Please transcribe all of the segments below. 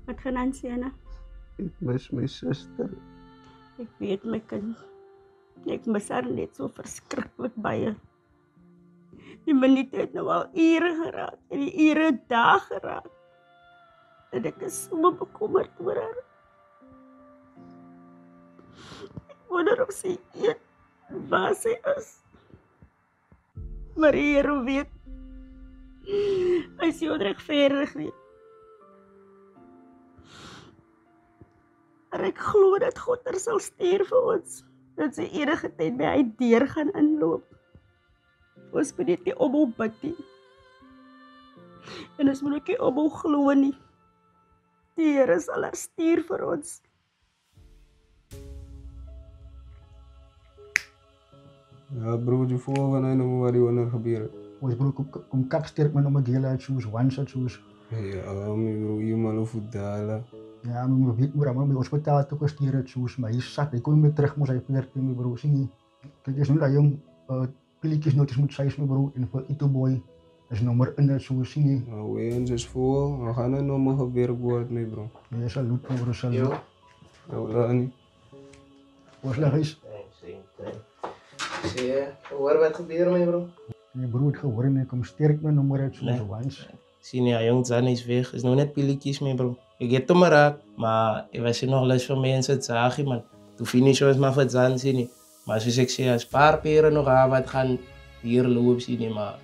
Wat gaan aan, Sienna? Ek mis my suster. Ek weet my kind. Ek mis haar net so verskriklik baie. Die minute het nou al ure geraak en die ure dae geraak. En ek is so bekommerd oor haar. Ek wonder of sy eet waar sy is. Maar die Here weet. Hy is onregverdig nie. Maar ek glo dat God sal stuur vir ons. Dat sy enige tyd by hy deur gaan inloop. Ons moet net nie ophou bid nie. En ons moet ook nie ophou glo nie. Die Here sal haar stuur vir ons. Ja bro, jy voel van hy nou wat die onder gebeur het. Ons bro, kom kak sterk met om 'n deel uit soos, one shot soos. Ja, my bro, jy mal of dala. Ja, my weet maar by hospitaal toe gestuur het soos, maar hy sat, hy kon nie meer terug mos hy 14 my bro, sien jy. Kyk is nou dat jong pilletjies noties moet sy my bro en vir Ito boy is nommer in dit soos sien jy. Nou weens is vol, we gaan nou maar gewerk word my bro. Ja, salut my bro, salut. Nou laat nie. Ons lag is. Sê, hoor wat gebeur my bro? My bro het gehoor en hy kom sterk my nommer uit soos once. Sien ja, jong Zan is weg. Is nou net pilletjies my bro. Ek het hom raak, maar ek was nog lus vir mense te sag man. Toe finish ons maar vir Zan sien nie. Maar soos ek sê, as paar pere nog aan wat gaan hier loop sien nie, maar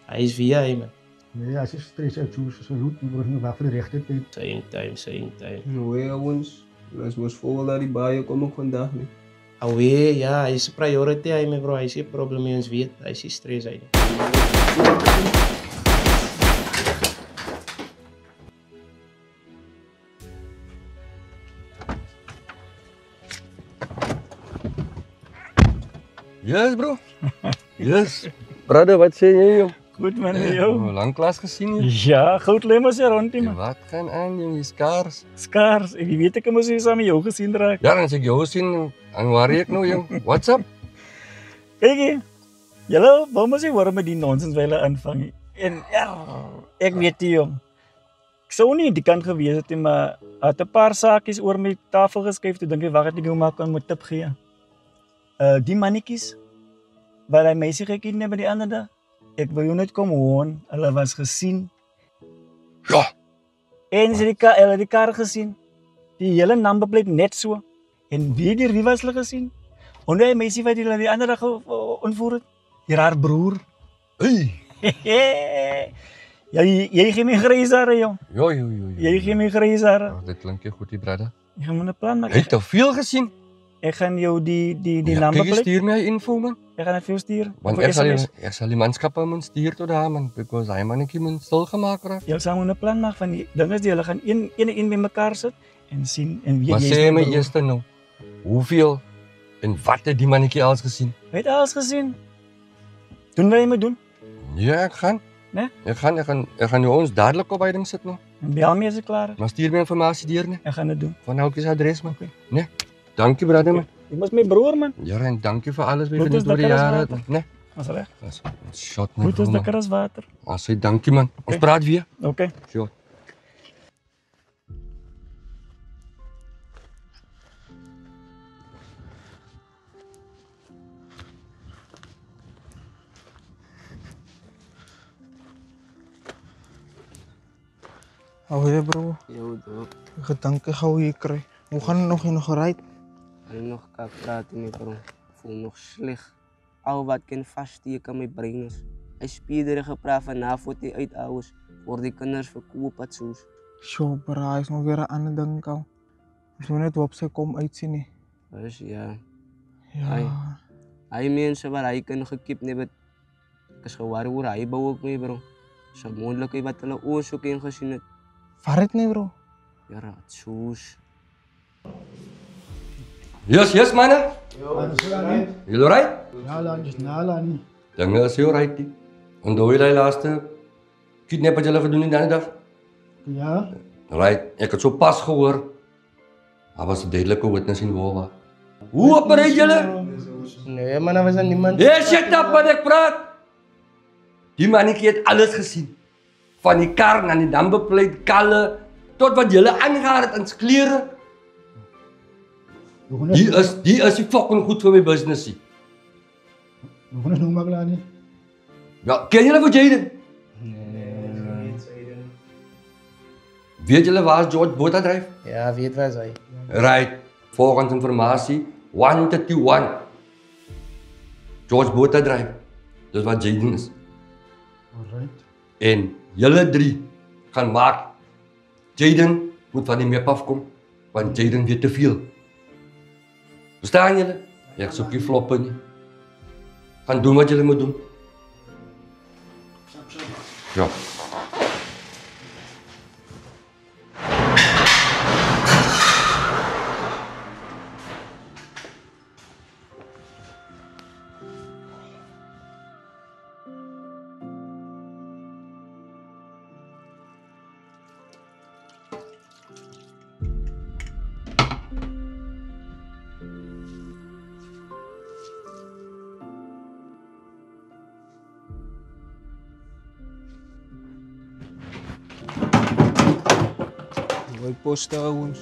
hy is via hy man. Nee, as jy stres uit soos, salut my bro, nie wag vir die regte tyd. Same time. Nou ons, ons moes vol dat die baie kom ook vandag nie. Alweer, ja, hy is priority hy my bro. Hy is 'n probleem mee ons weet. Hy is stres hy. Yes bro. Yes. Brother, wat sê jy jong? Goed man, jou. Lang klas gesien jy? Ja, goud lemmers hier rondie man. Wat gaan aan jong, jy skaars? Skaars, ek weet ek moes hier saam met jou gesien raak. Ja, as ek jou sien, dan worry ek nou jong. What's up? Kyk hier. Julle, waarom moet jy hoor met die nonsens wat hulle aanvang? En ja, ek weet nie jong. Ek sou nie die kant gewees het nie, maar het 'n paar saakies oor my tafel geskuif toe dink ek wag het ek nou maar kan moet tip gee. Die mannetjies wat hy meisie gekiet het by die ander dag. Ek wil jou net kom hoor, hulle was gesien. Ja. En sy hulle die kar gesien. Die hele numberplate net so. En wie die rivals hulle gesien? En die meisie wat hulle die ander dag ontvoer het, hier haar broer. Hey. Jy gee my gryzare jong. Jo. Jy gee my gryzare. Oh, dit klink goed die brother. Jy gaan 'n plan maak. Jy het te veel gesien. Ek gaan jou die Ja, numberplate. kyk, stuur my info man. Ek gaan dit vir jou stuur. Want Vir SMS. ek sal die manskappe moet stuur tot daar man, because hy mannetjie moet stil gemaak raak. Jy sal 'n plan maak van die ding is die hulle gaan een by mekaar sit en sien en wie Maar jy sê my eers nou, hoeveel en wat het die mannetjie alles gesien? Het alles gesien. Doen wat jy moet doen. Ja, ek gaan. Nee? Ek gaan jou ons dadelik op uitding sit nou. En bel my as ek klaar is. Maar stuur my informasie deur nee. Ek gaan dit doen. Van elke se adres man. Okay. Nee. Dankie brother man. Jy mos my broer man. Ja, en dankie vir alles wat Goed jy is doen oor die lekker as jare. water. Nee. As reg. Shot my. Goed is lekker as water. As jy dankie man. Ons Okay. praat weer. Okay. Shot. Oh ja bro, Yo, dog. gedanke gou hier kry. Hoe gaan het nog jy nog gery? Hulle nog kan praat met bro. Voel nog sleg. Al wat kan vassteek aan my brein is. Hy spiedere gepraat van navoet die uitouers vir die kinders verkoop wat soos. Sjoe, bro, hy is nog weer 'n ander ding kou. Ons moet net op sy kom uitsien nie. Dus ja, Ja. hy mense wat hy kan gekip nie wat ek is gewaar oor hy bou ook mee bro. So moontlik wat hulle oos ook in gesien het. Vat dit nie bro. Ja, raad soos. Yes manne. Jy alright? Nala nie. Dinge is heel right. Onthou jy die laaste kidnap wat jy gedoen het die ander dag? Ja. Right, ek het so pas gehoor. Daar was 'n duidelike witness in Wolwa. Hoe opereer julle? Nee man, daar was niemand. Hey, shut up wat ek praat. Die mannetjie het alles gesien. Van die kar na die numberplate, kalle, tot wat julle aangegaan het in klere. Die is die fucking goed vir my business nie. Nog eens noem maar klaar nie. Ja, ken julle vir Jaden? Weet julle waar George Botha dryf? Ja, weet waar is hy. Right, volgens informatie, 1-1. George Botha dryf. Dis wat Jaden is. Alright. En julle 3 gaan maak. Jaden moet van die map afkom, want Jaden weet te veel. Verstaan julle? Ek soek nie floppe nie. Gaan doen wat julle moet doen. Ja. Mooi poste ouens.